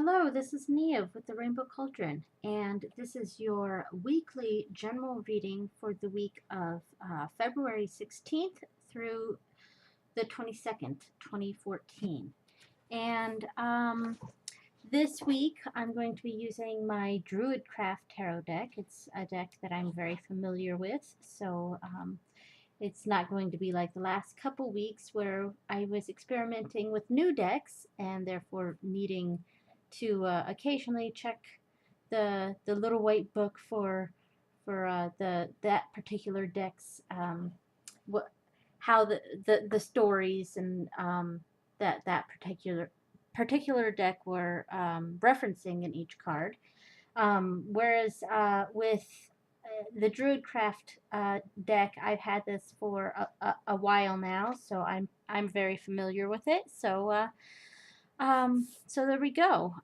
Hello, this is Neve with the Rainbow Cauldron, and this is your weekly general reading for the week of February 16th through the 22nd, 2014. And this week I'm going to be using my DruidCraft Tarot deck. It's a deck that I'm very familiar with, so it's not going to be like the last couple weeks where I was experimenting with new decks and therefore needing to occasionally check the little white book for that particular deck's what how the stories and that particular deck were referencing in each card. Whereas with the DruidCraft deck, I've had this for a while now, so I'm very familiar with it. So there we go.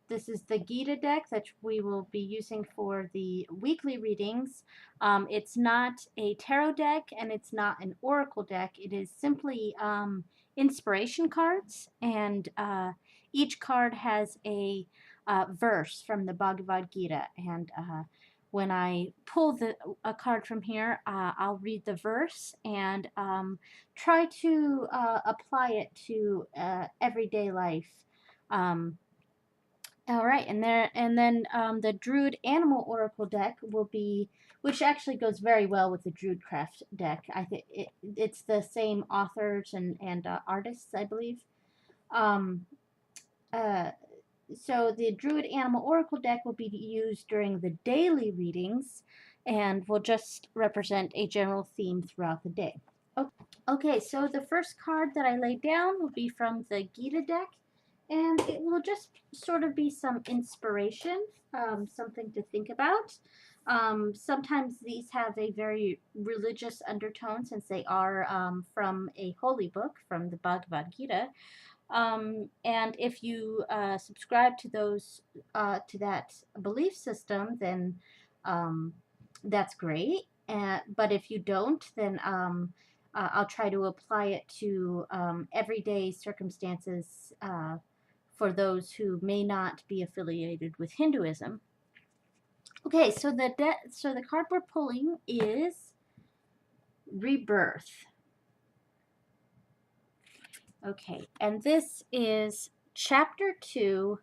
This is the Gita deck that we will be using for the weekly readings. It's not a tarot deck and it's not an oracle deck. It is simply inspiration cards, and each card has a verse from the Bhagavad Gita. And when I pull a card from here, I'll read the verse and try to apply it to everyday life. All right, and then the Druid Animal Oracle deck will be, which actually goes very well with the DruidCraft deck. I think it's the same authors and artists, I believe. Um, so the Druid Animal Oracle deck will be used during the daily readings and will just represent a general theme throughout the day. Okay, so the first card that I laid down will be from the Gita deck, and it will just sort of be some inspiration, something to think about. Sometimes these have a very religious undertone since they are from a holy book, from the Bhagavad Gita. And if you subscribe to to that belief system, then that's great. But if you don't, then I'll try to apply it to everyday circumstances for those who may not be affiliated with Hinduism. Okay, so the card we're pulling is Rebirth. Okay, and this is chapter 2,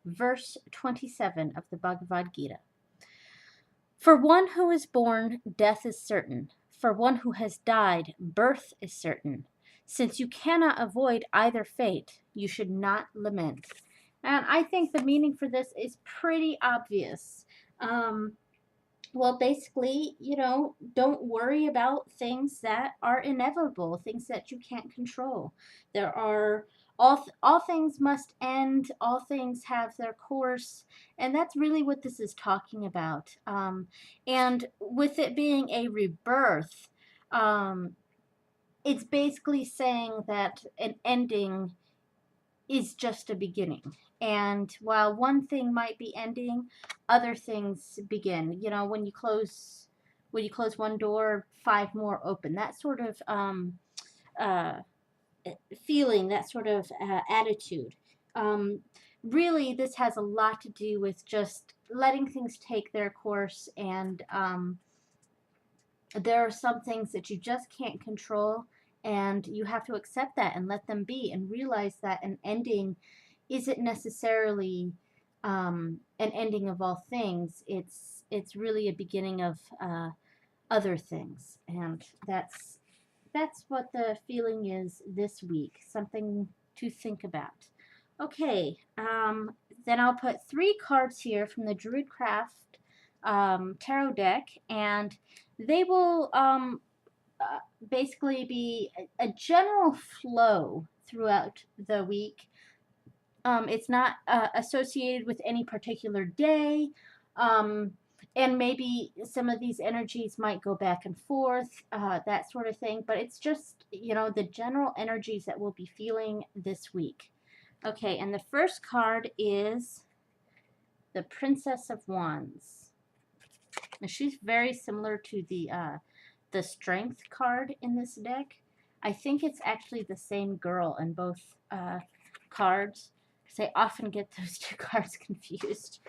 verse 27 of the Bhagavad Gita. For one who is born, death is certain. For one who has died, birth is certain. Since you cannot avoid either fate, you should not lament. And I think the meaning for this is pretty obvious. Well, basically, don't worry about things that are inevitable, things that you can't control. There are all things must end, all things have their course, and that's really what this is talking about. And with it being a rebirth, it's basically saying that an ending is just a beginning. And while one thing might be ending, other things begin. When you close one door, 5 more open. That sort of uh, feeling, that sort of attitude. Really, this has a lot to do with just letting things take their course, and there are some things that you just can't control, and you have to accept that and let them be, and realize that an ending isn't necessarily an ending of all things. It's really a beginning of other things, and that's what the feeling is this week. Something to think about. Okay, then I'll put 3 cards here from the DruidCraft tarot deck, and they will basically be a general flow throughout the week. It's not associated with any particular day, and maybe some of these energies might go back and forth, that sort of thing, but it's just, the general energies that we'll be feeling this week. Okay, and the first card is the Princess of Wands. Now, she's very similar to the Strength card in this deck. I think it's actually the same girl in both cards. because I often get those two cards confused.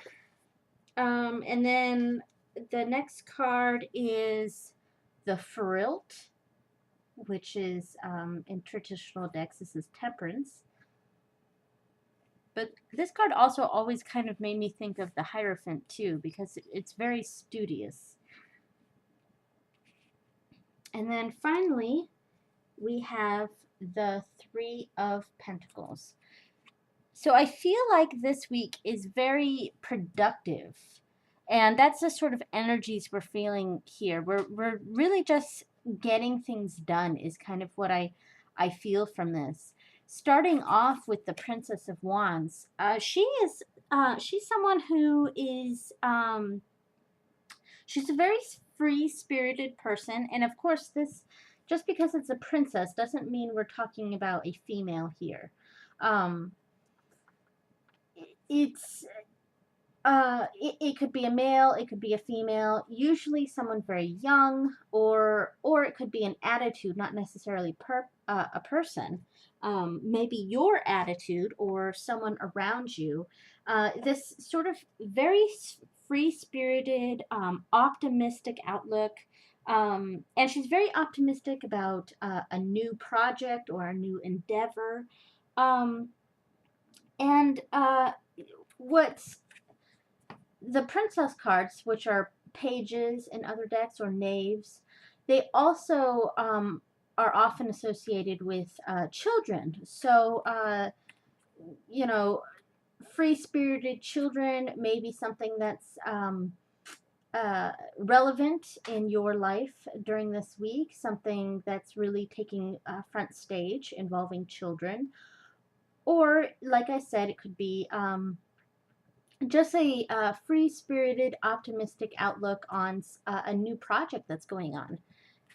And then the next card is the Ferilt, which is in traditional decks, this is Temperance. But this card also always kind of made me think of the Hierophant too, because it's very studious. And then finally, we have the Three of Pentacles. So I feel like this week is very productive. And that's the sort of energies we're feeling here. We're really just getting things done is kind of what I feel from this. Starting off with the Princess of Wands, she's someone who is she's a very free-spirited person, and of course, this just because it's a princess doesn't mean we're talking about a female here. It's it could be a male, it could be a female, usually someone very young, or it could be an attitude, not necessarily a person. Maybe your attitude or someone around you. This sort of very free-spirited, optimistic outlook. And she's very optimistic about a new project or a new endeavor. And what's the princess cards, which are pages in other decks or knaves, they also are often associated with children. So, you know, free-spirited children may be something that's relevant in your life during this week, something that's really taking front stage involving children. Or, like I said, it could be just a free-spirited, optimistic outlook on a new project that's going on.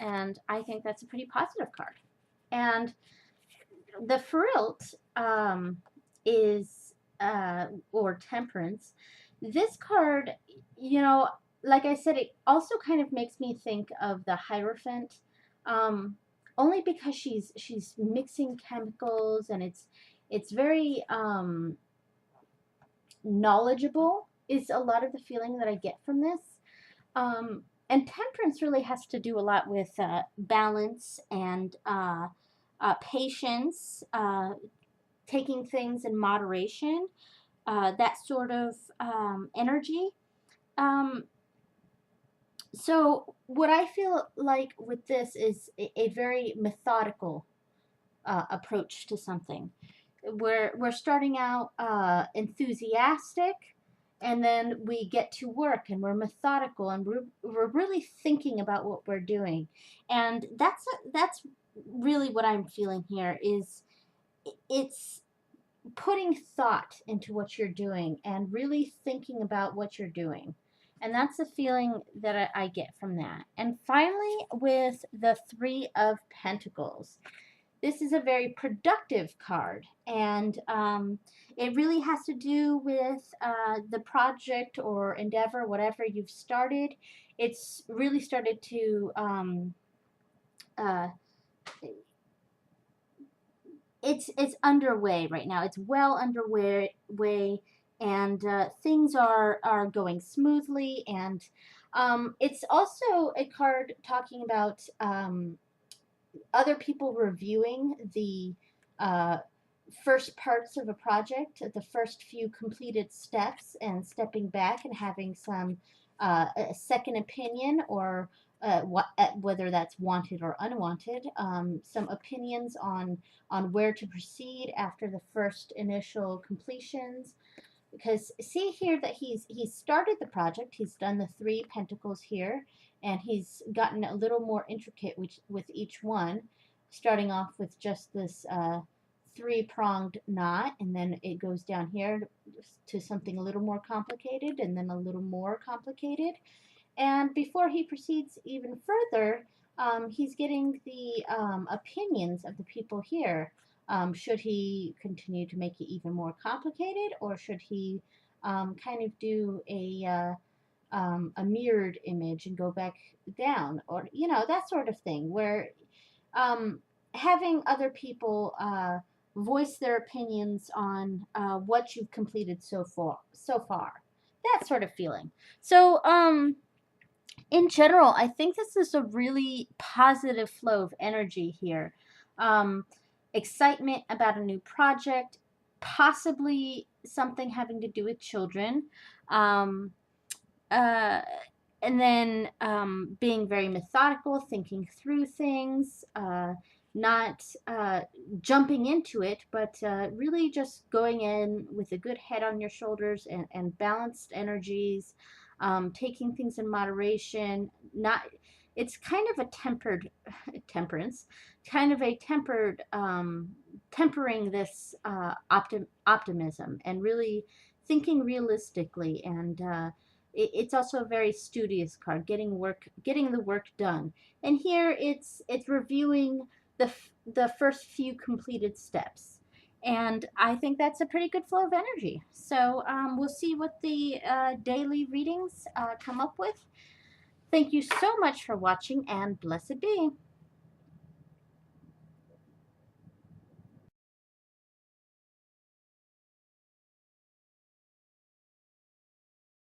And I think that's a pretty positive card. And the Ferilt is, or Temperance. This card, you know, like I said, it also kind of makes me think of the Hierophant, only because she's mixing chemicals, and it's very knowledgeable is a lot of the feeling that I get from this. And Temperance really has to do a lot with balance and patience, taking things in moderation, that sort of energy. So what I feel like with this is a very methodical approach to something. We're starting out enthusiastic, and then we get to work and we're methodical, and we're really thinking about what we're doing. And that's really what I'm feeling here is it's putting thought into what you're doing and really thinking about what you're doing. And that's the feeling that I get from that. And finally, with the Three of Pentacles. This is a very productive card, and it really has to do with the project or endeavor, whatever you've started. It's really started to it's underway right now. It's well underway, and things are going smoothly. And it's also a card talking about other people reviewing the first parts of a project, the first few completed steps, and stepping back and having some a second opinion, or whether that's wanted or unwanted, some opinions on where to proceed after the first initial completions. Because see here that he's started the project, he's done the Three Pentacles here, and he's gotten a little more intricate with each one, starting off with just this three-pronged knot, and then it goes down here to something a little more complicated, and then a little more complicated. And before he proceeds even further, he's getting the opinions of the people here. Should he continue to make it even more complicated, or should he kind of do a mirrored image and go back down, or that sort of thing, where having other people voice their opinions on what you've completed so far. That sort of feeling. So, in general, I think this is a really positive flow of energy here. Um, Excitement about a new project, possibly something having to do with children. Um, uh, and then being very methodical, thinking through things, not jumping into it, but really just going in with a good head on your shoulders and balanced energies, taking things in moderation. Not, it's kind of a tempered temperance, kind of a tempered tempering this optimism and really thinking realistically and it's also a very studious card, getting the work done. And here it's reviewing the first few completed steps. And I think that's a pretty good flow of energy. So we'll see what the daily readings come up with. Thank you so much for watching, and blessed be.